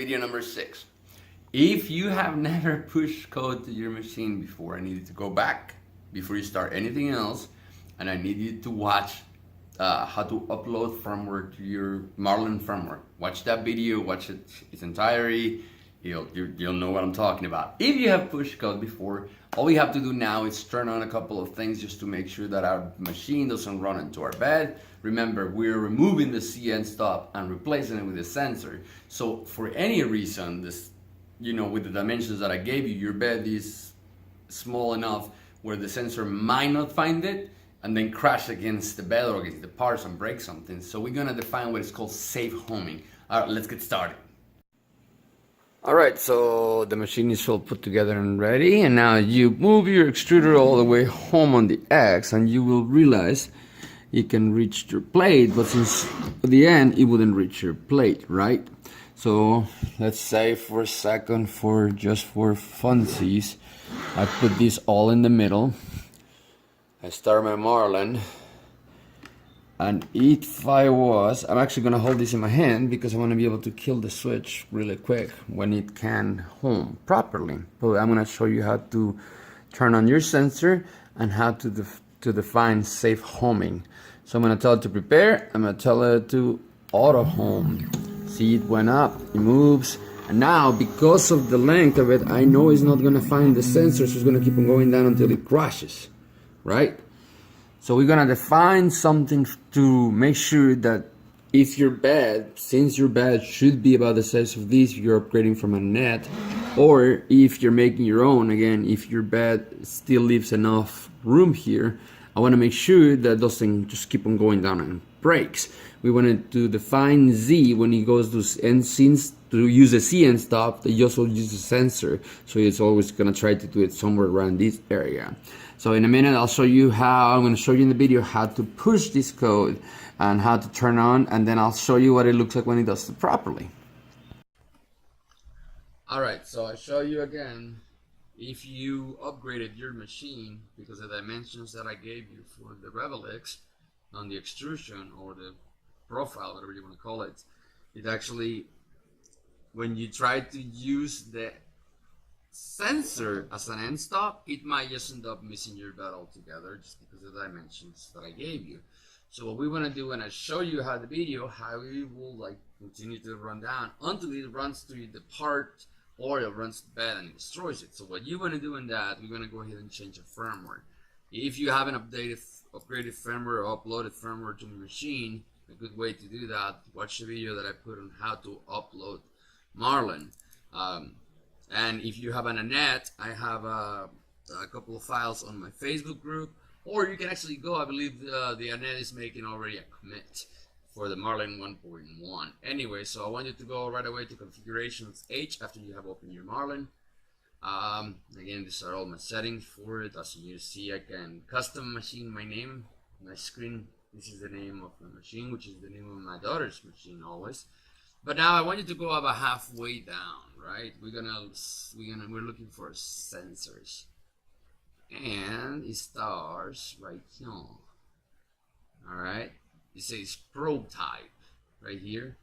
video number 6. If you have never pushed code to your machine before, I need you to go back before you start anything else, and I need you to watch how to upload firmware to your Marlin firmware. Watch that video, watch it its entirety. You'll know what I'm talking about. If you have pushed code before, all we have to do now is turn on a couple of things just to make sure that our machine doesn't run into our bed. Remember, we're removing the CN stop and replacing it with a sensor. So for any reason, this, with the dimensions that I gave you, your bed is small enough where the sensor might not find it and then crash against the bed or against the parts and break something. So we're gonna define what is called safe homing. All right, let's get started. Alright, so the machine is all put together and ready, and now you move your extruder all the way home on the X and you will realize you can reach your plate, but since at the end it wouldn't reach your plate, right? So let's say for a second, just for funsies, I put this all in the middle. I start my Marlin. And if I'm actually gonna hold this in my hand because I wanna be able to kill the switch really quick when it can home properly. But I'm gonna show you how to turn on your sensor and how to define safe homing. So I'm gonna tell it to prepare, I'm gonna tell it to auto home. See, it went up, it moves, and now because of the length of it, I know it's not gonna find the sensor, so it's gonna keep on going down until it crashes, right? So we're gonna define something to make sure that if your bed, since your bed should be about the size of this, if you're upgrading from a net, or if you're making your own, again, if your bed still leaves enough room here, I wanna make sure that those things just keep on going down and breaks. We wanted to define Z when it goes to end scenes to use a CN stop, that you also use a sensor. So it's always gonna try to do it somewhere around this area. So in a minute, I'm gonna show you in the video how to push this code and how to turn on, and then I'll show you what it looks like when it does it properly. All right, so I show you again, if you upgraded your machine, because of the dimensions that I gave you for the RebeliX on the extrusion or the profile, whatever you want to call it, it actually, when you try to use the sensor as an end stop, it might just end up missing your bed altogether just because of the dimensions that I gave you. So what we want to do when I show you how the video, how it will continue to run down until it runs through the part or it runs to the bed and it destroys it. So what you want to do in that, we're going to go ahead and change the firmware. If you haven't upgraded firmware or uploaded firmware to your machine, a good way to do that, watch the video that I put on how to upload Marlin. And if you have an net, I have a couple of files on my Facebook group, or you can actually go, I believe the net is making already a commit for the Marlin 1.1. Anyway, so I want you to go right away to configurations H after you have opened your Marlin. Again, these are all my settings for it. As you see, I can custom machine my name, my screen. This is the name of the machine, which is the name of my daughter's machine always. But now I want you to go about halfway down, right? We're looking for sensors, and it starts right here. All right, it says probe type right here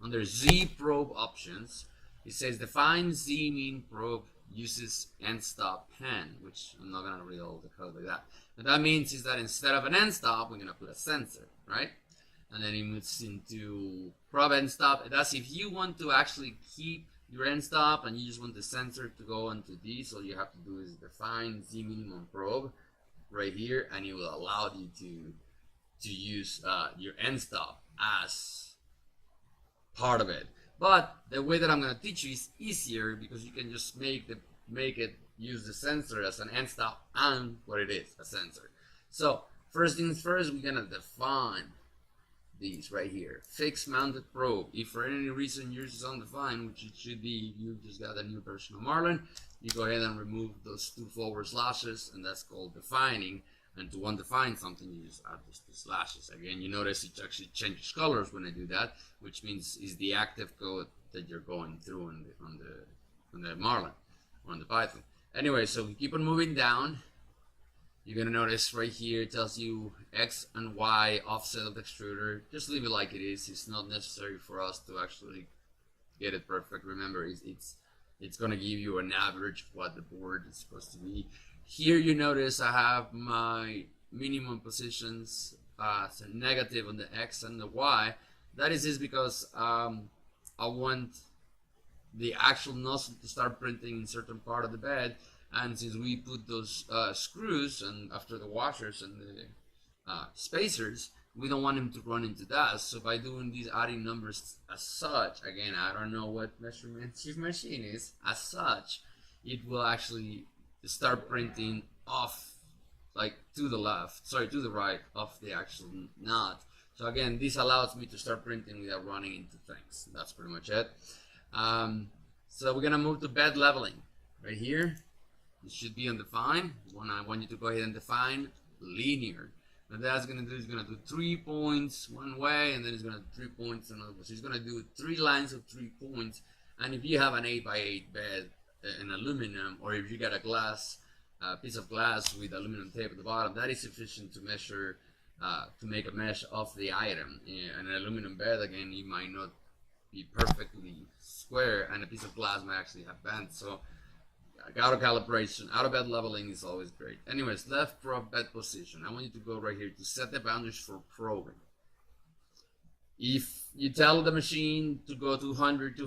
under Z probe options. It says define Z mean probe uses end stop pen, which I'm not gonna read all the code like that. What that means is that instead of an end stop, we're gonna put a sensor, right? And then it moves into probe end stop. That's if you want to actually keep your end stop and you just want the sensor to go into this, all you have to do is define Z minimum probe right here, and it will allow you to use your end stop as part of it. But the way that I'm going to teach you is easier because you can just make it use the sensor as an end stop and what it is, a sensor. So first things first, we're going to define these right here. Fixed mounted probe. If for any reason yours is undefined, which it should be, you just got a new version of Marlin, you go ahead and remove those 2 forward slashes, and that's called defining. And to undefine something, you just add those 2 slashes. Again, you notice it actually changes colors when I do that, which means is the active code that you're going through on the Marlin, on the Python. Anyway, so we keep on moving down. You're gonna notice right here it tells you X and Y offset of the extruder. Just leave it like it is. It's not necessary for us to actually get it perfect. Remember, it's gonna give you an average of what the board is supposed to be. Here you notice I have my minimum positions as a negative on the X and the Y. That is just because I want the actual nozzle to start printing in certain part of the bed, and since we put those screws and after the washers and the spacers, we don't want them to run into that. So by doing these adding numbers as such, again, I don't know what measurement your machine is, as such, it will actually start printing off, like to the left, sorry, to the right of the actual nut. So again, this allows me to start printing without running into things. That's pretty much it. So we're gonna move to bed leveling. Right here, it should be undefined. I want you to go ahead and define linear. What that's gonna do is gonna do 3 points one way, and then it's gonna do 3 points another way. So it's gonna do 3 lines of 3 points. And if you have an 8x8 bed in aluminum, or if you got a glass piece of glass with aluminum tape at the bottom, that is sufficient to measure to make a mesh of the item. An aluminum bed, again, it might not be perfectly square, and a piece of glass might actually have bends. So auto calibration, auto bed leveling is always great. Anyways, left probe bed position. I want you to go right here to set the boundaries for probing. If you tell the machine to go 200,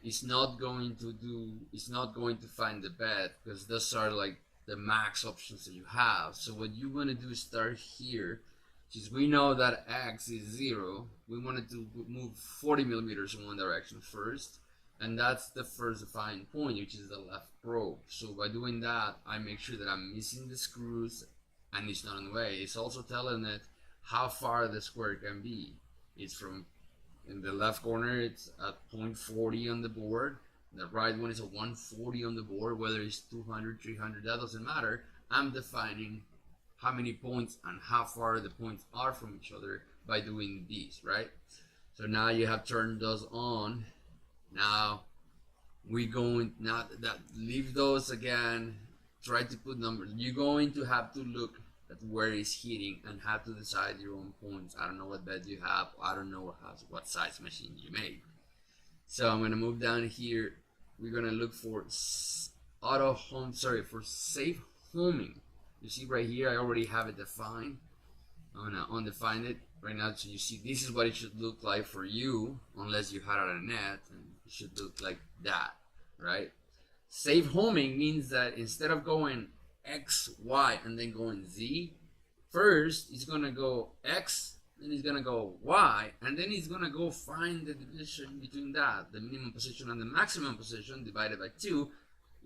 it's not going to find the bed, because those are like the max options that you have. So what you want to do is start here. Since we know that X is 0, we wanted to move 40 millimeters in one direction first, and that's the first defined point, which is the left probe. So by doing that, I make sure that I'm missing the screws and it's not in the way. It's also telling it how far the square can be. It's from, in the left corner, it's at 0.40 on the board. The right one is at 140 on the board. Whether it's 200, 300, that doesn't matter. I'm defining how many points and how far the points are from each other by doing these, right? So now you have turned those on. Now we're going, now that leave those again, try to put numbers. You're going to have to look at where it's hitting and have to decide your own points. I don't know what bed you have. I don't know what size machine you made. So I'm gonna move down here. We're gonna look for for safe homing. You see right here, I already have it defined. I'm gonna undefine it right now, so you see this is what it should look like for you, unless you had it on a net, and it should look like that, right? Safe homing means that instead of going X, Y, and then going Z, first it's gonna go X, then it's gonna go Y, and then it's gonna go find the division between that, the minimum position and the maximum position divided by 2,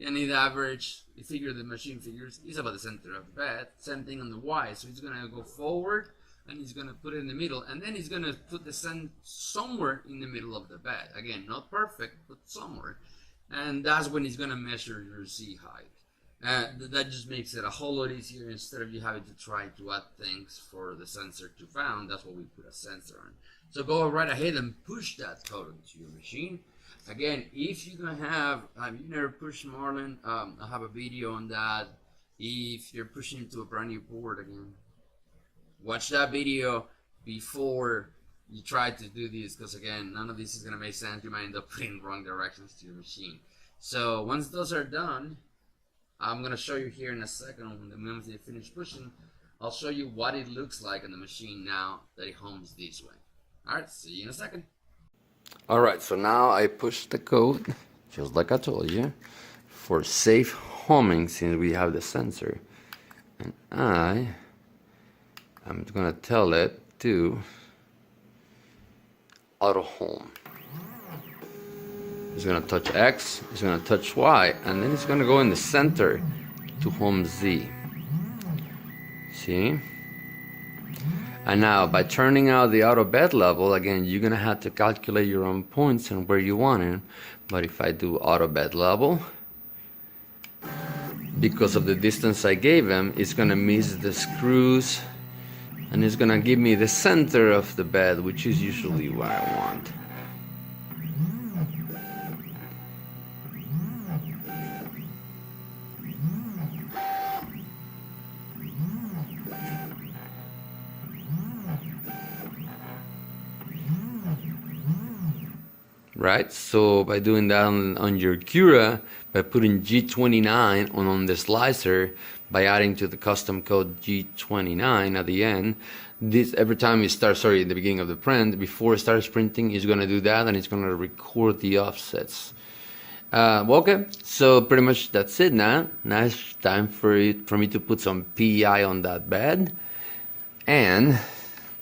and the average, the machine figures, is about the center of the bed. Same thing on the Y, so it's gonna go forward, and it's gonna put it in the middle, and then it's gonna put the center somewhere in the middle of the bed. Again, not perfect, but somewhere. And that's when it's gonna measure your Z height. That just makes it a whole lot easier. Instead of you having to try to add things for the sensor to found, that's what we put a sensor on. So go right ahead and push that code into your machine. Again, if you're gonna have, you never pushed Marlin, I have a video on that. If you're pushing into a brand new board, again, watch that video before you try to do this, because again, none of this is gonna make sense. You might end up putting wrong directions to your machine. So once those are done, I'm gonna show you here in a second. When the moment you finish pushing, I'll show you what it looks like on the machine now that it homes this way. Alright, see you in a second. Alright, so now I push the code, just like I told you, for safe homing, since we have the sensor. And I'm gonna tell it to auto home. It's gonna touch X, it's gonna touch Y, and then it's gonna go in the center to home Z. See? And now by turning out the auto bed level, again, you're gonna have to calculate your own points and where you want it. But if I do auto bed level, because of the distance I gave him, it's gonna miss the screws, and it's gonna give me the center of the bed, which is usually what I want. right? So by doing that on your Cura, by putting G29 on the slicer, by adding to the custom code G29 at the end, this every time you start, sorry, in the beginning of the print, before it starts printing, it's going to do that, and it's going to record the offsets. Well, okay, so pretty much that's it now. Now it's time for me to put some PI on that bed and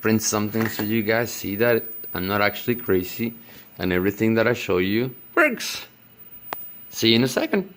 print something so you guys see that I'm not actually crazy and everything that I show you works. See you in a second.